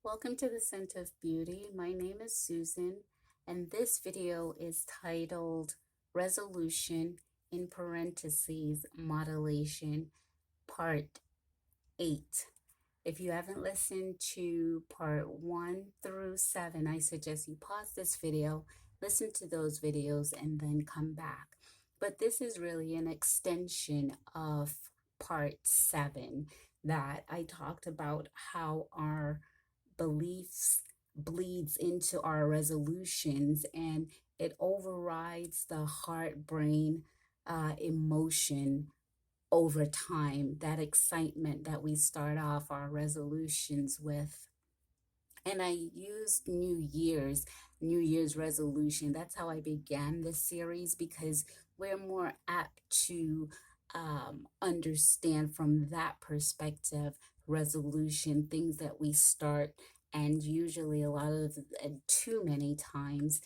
Welcome to the Scent of Beauty. My name is Susan, and this video is titled Resolution in parentheses Modulation Part 8. If you haven't listened to part 1 through 7, I suggest you pause this video, listen to those videos, and then come back. But this is really an extension of part 7 that I talked about how our beliefs bleeds into our resolutions and it overrides the heart brain emotion over time, that excitement that we start off our resolutions with. And I used New Year's resolution. That's how I began this series because we're more apt to understand from that perspective resolution, things that we start, and usually a lot of too many times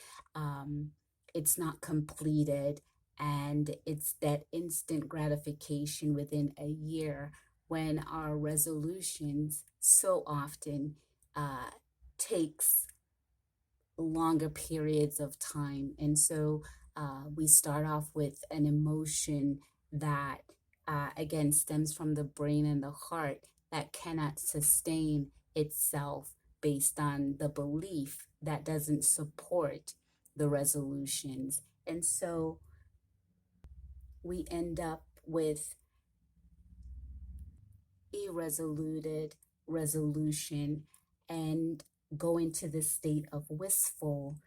it's not completed, and it's that instant gratification within a year when our resolutions so often takes longer periods of time. And so we start off with an emotion that, again, stems from the brain and the heart that cannot sustain itself based on the belief that doesn't support the resolutions. And so we end up with irresoluted resolution and go into the state of wistfulness,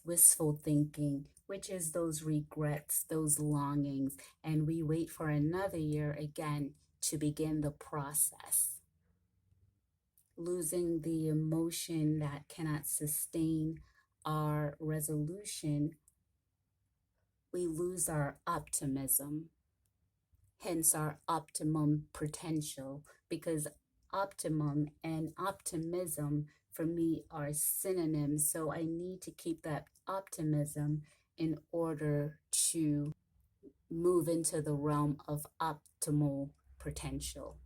wistful thinking, which is those regrets, those longings, and we wait for another year again to begin the process. Losing the emotion that cannot sustain our resolution, we lose our optimism, hence our optimum potential, because optimum and optimism for me are synonyms. So I need to keep that optimism in order to move into the realm of optimal potential.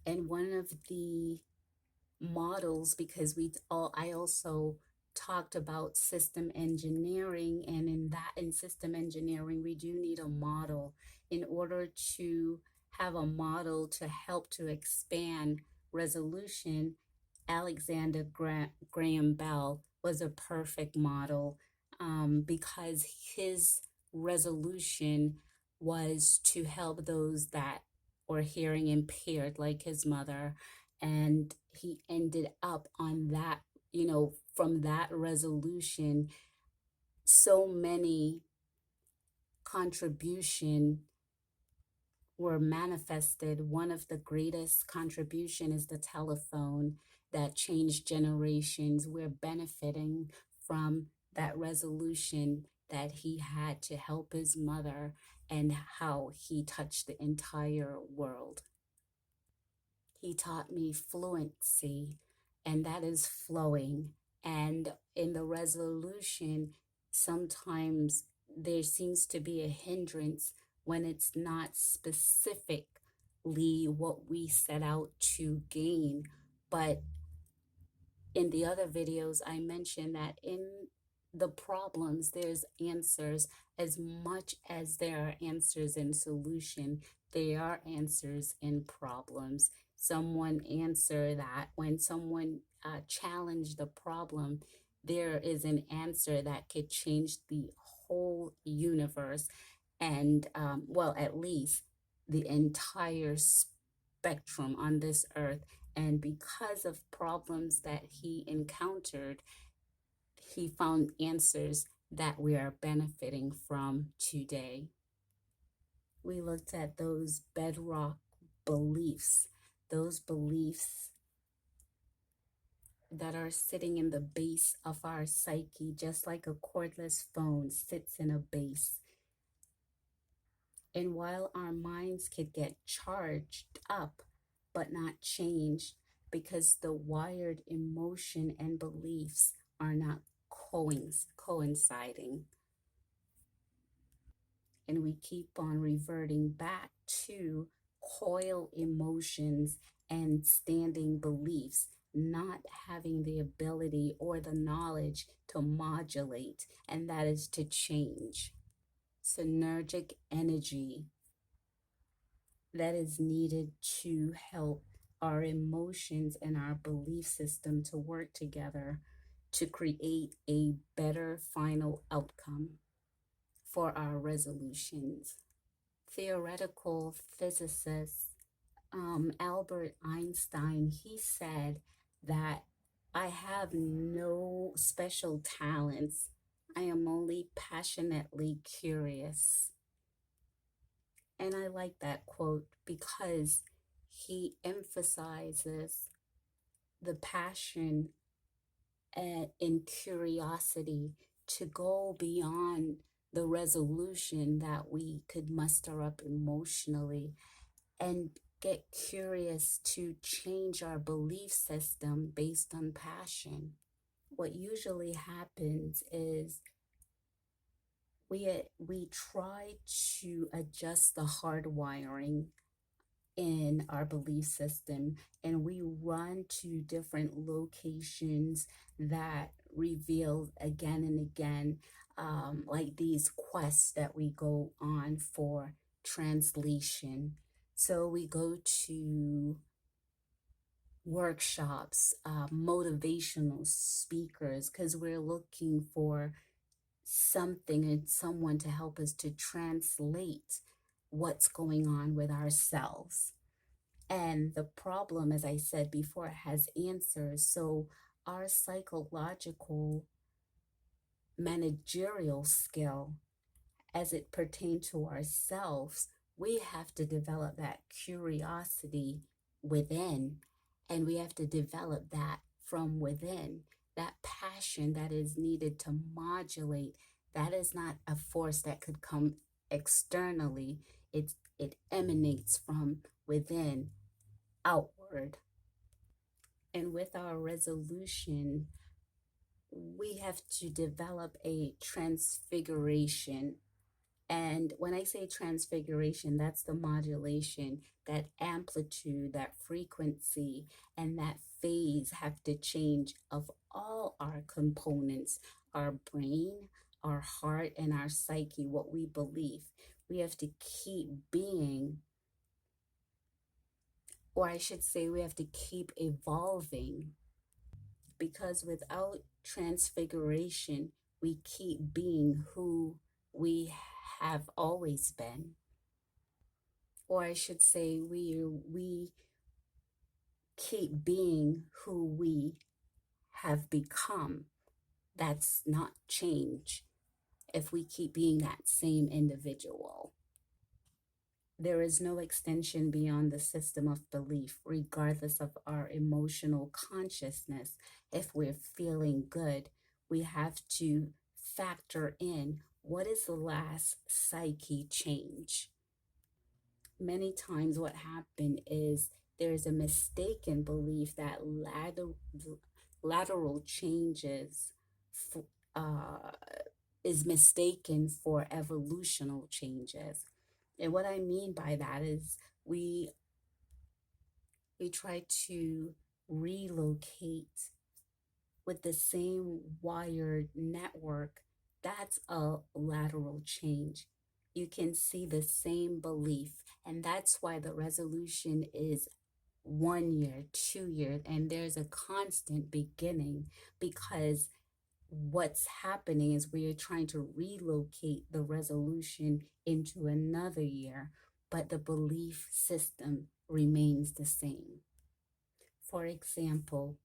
And one of the models, because I also talked about system engineering, and in system engineering we do need a model in order to have a model to help to expand resolution. Alexander Graham Bell was a perfect model because his resolution was to help those that were hearing impaired, like his mother, and he ended up on that, from that resolution, so many contribution were manifested. One of the greatest contribution is the telephone that changed generations. We're benefiting from that resolution that he had to help his mother and how he touched the entire world. He taught me fluency, and that is flowing. And in the resolution, sometimes there seems to be a hindrance when it's not specifically what we set out to gain. But in the other videos, I mentioned that in the problems, there's answers. As much as there are answers in solution, there are answers in problems. Someone answer that when someone challenged the problem, there is an answer that could change the whole universe, and well, at least the entire spectrum on this earth. And because of problems that he encountered, he found answers that we are benefiting from today. We looked at those bedrock beliefs, those beliefs that are sitting in the base of our psyche, just like a cordless phone sits in a base. And while our minds could get charged up, but not changed, because the wired emotion and beliefs are not coinciding. And we keep on reverting back to coil emotions and standing beliefs, not having the ability or the knowledge to modulate, and that is to change. Synergic energy that is needed to help our emotions and our belief system to work together to create a better final outcome for our resolutions. Theoretical physicist Albert Einstein, he said that I have no special talents. I am only passionately curious. And I like that quote because he emphasizes the passion and curiosity to go beyond the resolution that we could muster up emotionally and get curious to change our belief system based on passion. What usually happens is we try to adjust the hardwiring in our belief system, and we run to different locations that reveal again and again, like these quests that we go on for translation. So we go to workshops, motivational speakers, because we're looking for something and someone to help us to translate what's going on with ourselves. And the problem, as I said before, has answers. So our psychological managerial skill as it pertains to ourselves, we have to develop that curiosity within, and we have to develop that from within. That passion that is needed to modulate, that is not a force that could come externally. It emanates from within outward. And with our resolution, we have to develop a transfiguration. And when I say transfiguration, that's the modulation, that amplitude, that frequency, and that phase have to change of all our components, our brain, our heart, and our psyche, what we believe. We have to keep being, or I should say, we have to keep evolving, because without transfiguration, we keep being who we have always been. Or I should say, we keep being who we have become. That's not change if we keep being that same individual. There is no extension beyond the system of belief, regardless of our emotional consciousness. If we're feeling good, we have to factor in what is the last psyche change. Many times, what happened is there's a mistaken belief that lateral changes uh, is mistaken for evolutional changes. And what I mean by that is we try to relocate with the same wired network. That's a lateral change. You can see the same belief, and that's why the resolution is 1 year, 2 years, and there's a constant beginning, because what's happening is we are trying to relocate the resolution into another year, but the belief system remains the same. For example,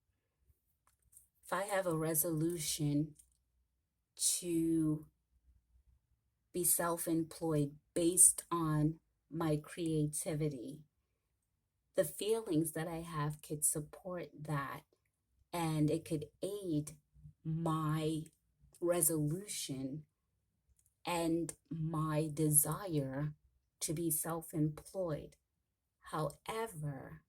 if I have a resolution to be self-employed based on my creativity, the feelings that I have could support that, and it could aid my resolution and my desire to be self-employed. However,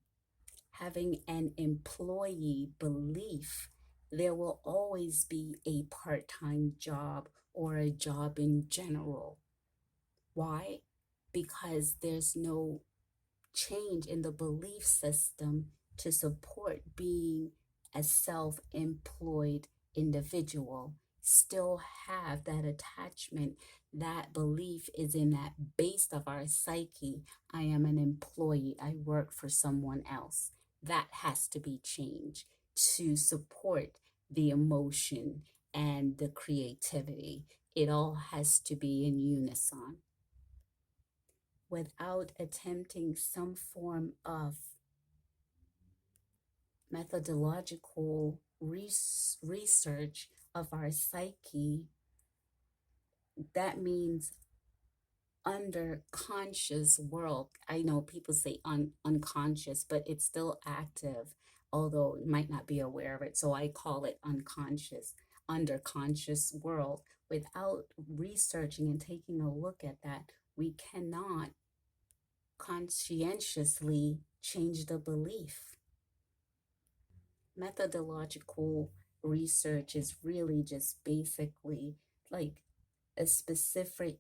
having an employee belief, there will always be a part-time job or a job in general. Why? Because there's no change in the belief system to support being a self-employed individual, still have that attachment. That belief is in that base of our psyche. I am an employee, I work for someone else. That has to be changed to support the emotion and the creativity. It all has to be in unison. Without attempting some form of methodological research of our psyche, that means under conscious world. I know people say unconscious, but it's still active, although you might not be aware of it. So I call it unconscious, under conscious world. Without researching and taking a look at that, we cannot conscientiously change the belief. Methodological research is really just basically like a specific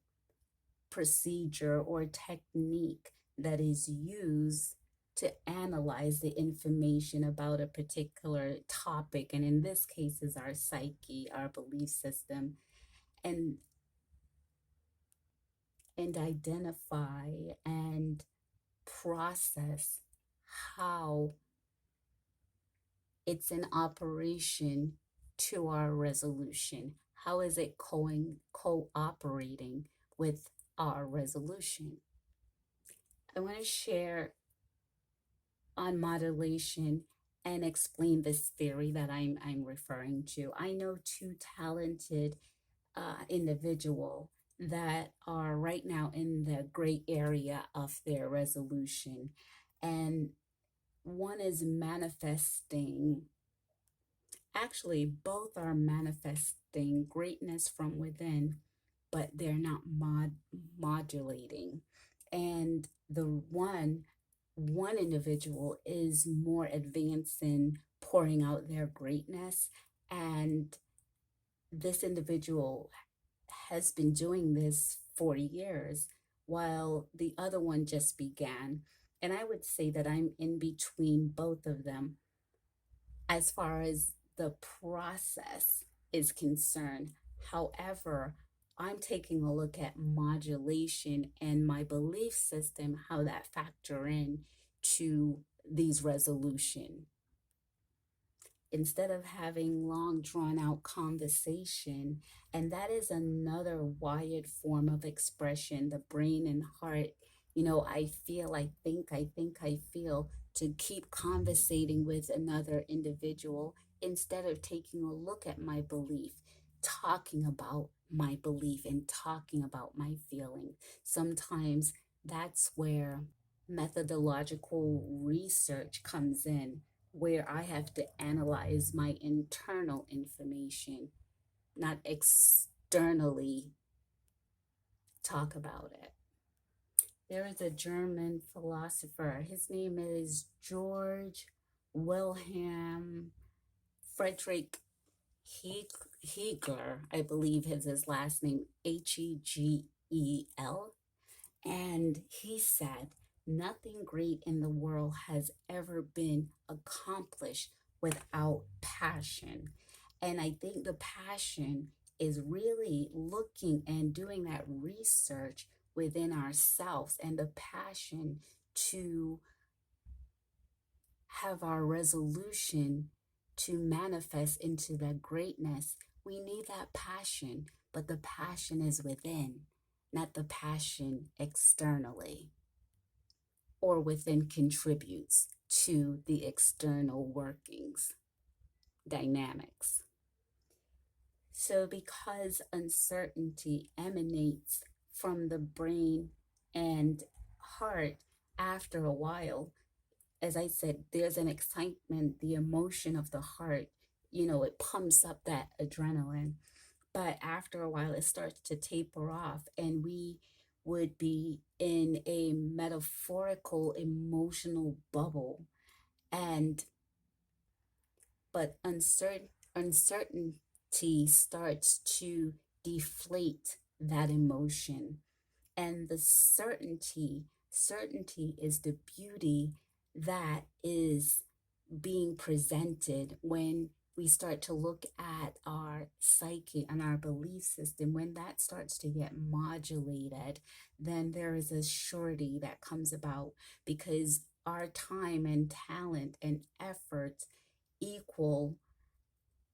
procedure or technique that is used to analyze the information about a particular topic, and in this case is our psyche, our belief system, and identify and process how it's in operation to our resolution. How is it cooperating with our resolution? I want to share on modulation and explain this theory that I'm referring to. I know two talented individual that are right now in the gray area of their resolution, and one is manifesting. Actually, both are manifesting greatness from within, but they're not modulating. And the one individual is more advanced in pouring out their greatness, and this individual has been doing this for years while the other one just began. And I would say that I'm in between both of them as far as the process is concerned. However, I'm taking a look at modulation and my belief system, how that factor in to these resolution. Instead of having long drawn out conversation, and that is another wired form of expression, the brain and heart. I feel, I feel, to keep conversating with another individual instead of taking a look at my belief, talking about my belief and talking about my feeling. Sometimes that's where methodological research comes in, where I have to analyze my internal information, not externally talk about it. There is a German philosopher. His name is George Wilhelm Friedrich Hegel, I believe is his last name, Hegel. And he said, nothing great in the world has ever been accomplished without passion. And I think the passion is really looking and doing that research within ourselves, and the passion to have our resolution to manifest into that greatness. We need that passion, but the passion is within, not the passion externally, or within contributes to the external workings, dynamics. So because uncertainty emanates from the brain and heart, after a while, as I said, there's an excitement, the emotion of the heart, it pumps up that adrenaline. But after a while, it starts to taper off, and we would be in a metaphorical emotional bubble. But uncertainty starts to deflate that emotion, and the certainty Certainty is the beauty that is being presented when we start to look at our psyche and our belief system. When that starts to get modulated, then there is a surety that comes about, because our time and talent and effort equal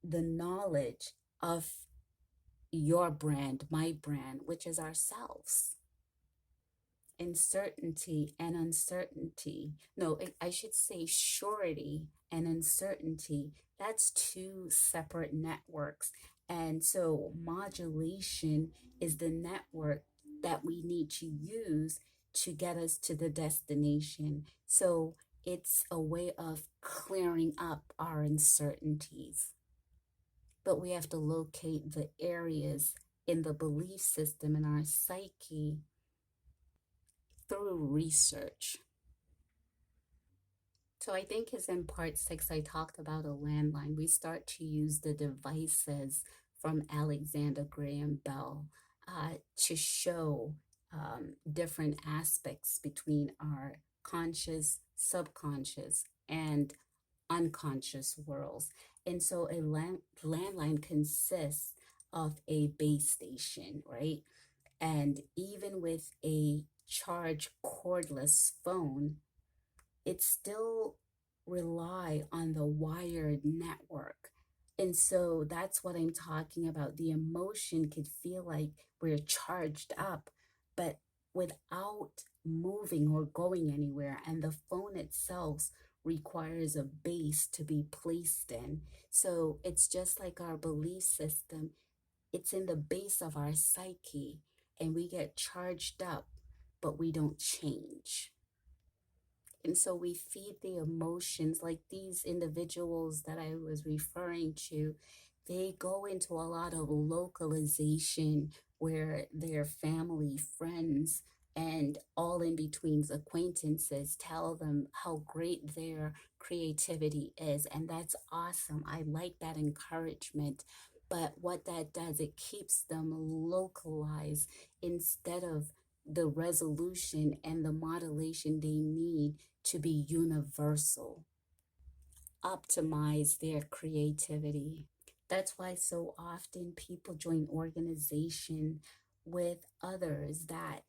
the knowledge of your brand, my brand, which is ourselves. And certainty and uncertainty, no, I should say surety and uncertainty, that's two separate networks. And so modulation is the network that we need to use to get us to the destination. So it's a way of clearing up our uncertainties. But we have to locate the areas in the belief system in our psyche through research. So I think it's in part 6, I talked about a landline. We start to use the devices from Alexander Graham Bell to show different aspects between our conscious, subconscious, and unconscious worlds. And so a landline consists of a base station, right? And even with a charged cordless phone, it still rely on the wired network. And so that's what I'm talking about. The emotion could feel like we're charged up, but without moving or going anywhere. And the phone itself requires a base to be placed in. So it's just like our belief system. It's in the base of our psyche, and we get charged up, but we don't change. And so we feed the emotions, like these individuals that I was referring to, they go into a lot of localization where their family, friends, and all in betweens acquaintances tell them how great their creativity is. And that's awesome. I like that encouragement. But what that does, it keeps them localized instead of the resolution and the modulation they need to be universal, optimize their creativity. That's why so often people join organization with others that,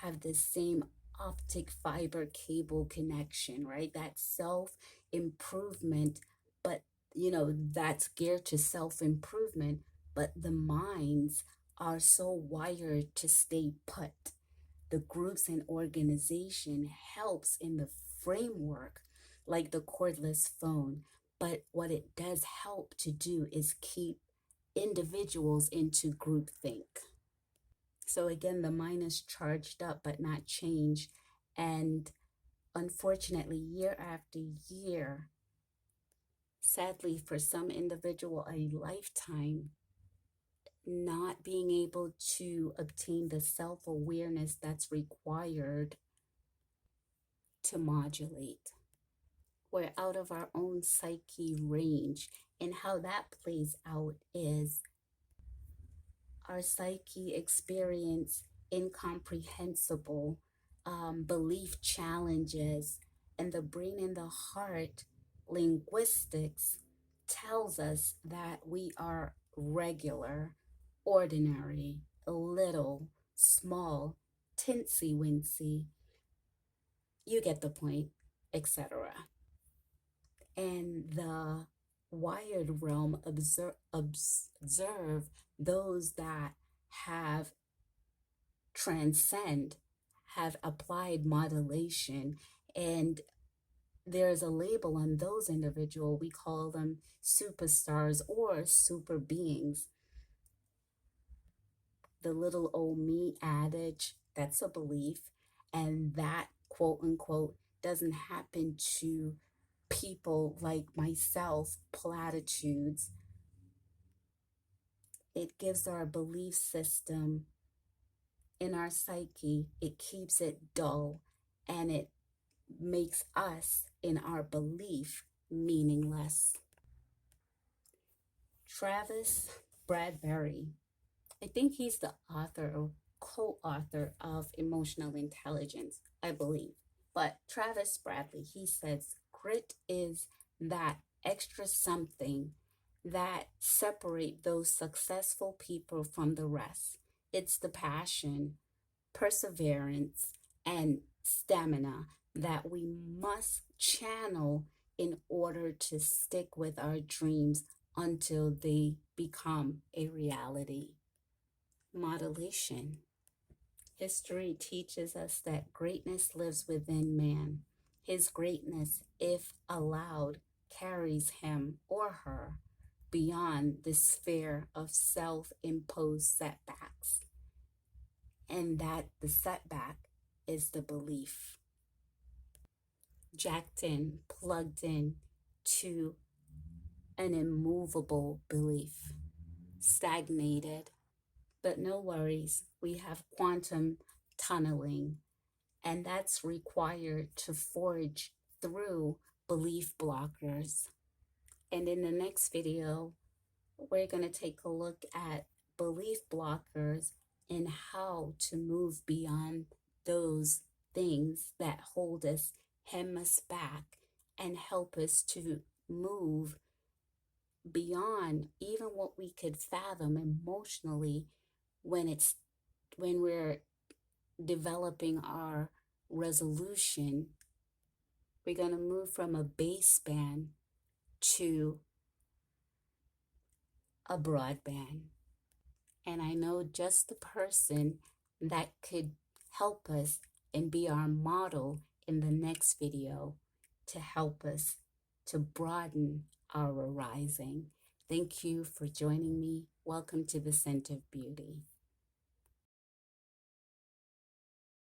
have the same optic fiber cable connection, right? That self improvement, but, that's geared to self improvement, but the minds are so wired to stay put. The groups and organization helps in the framework, like the cordless phone. But what it does help to do is keep individuals into groupthink. So again, the mind is charged up but not changed. And unfortunately, year after year, sadly for some individual, a lifetime, not being able to obtain the self-awareness that's required to modulate. We're out of our own psyche range. And how that plays out is our psyche experience incomprehensible belief challenges, and the brain and the heart linguistics tells us that we are regular, ordinary, little, small, tinsy wincy, you get the point, etc. And the wired realm observe those that have transcend, have applied modulation, and there's a label on those individuals. We call them superstars or super beings. The little old me adage, that's a belief, and that quote unquote doesn't happen to people like myself, platitudes. It gives our belief system in our psyche, it keeps it dull, and it makes us in our belief meaningless. Travis Bradbury, I think he's the author of co-author of Emotional Intelligence, I believe. But Travis Bradley, he says grit is that extra something that separate those successful people from the rest. It's the passion, perseverance, and stamina that we must channel in order to stick with our dreams until they become a reality. Modulation. History teaches us that greatness lives within man. His greatness, if allowed, carries him or her beyond the sphere of self imposed setbacks, and that the setback is the belief. Jacked in, plugged in to an immovable belief, stagnated. But no worries, we have quantum tunneling, and that's required to forge through belief blockers. And in the next video, we're going to take a look at belief blockers and how to move beyond those things that hold us, hem us back, and help us to move beyond even what we could fathom emotionally when we're developing our resolution. We're going to move from a baseband to a broadband. And I know just the person that could help us and be our model in the next video to help us to broaden our arising. Thank you for joining me. Welcome to the Scent of Beauty.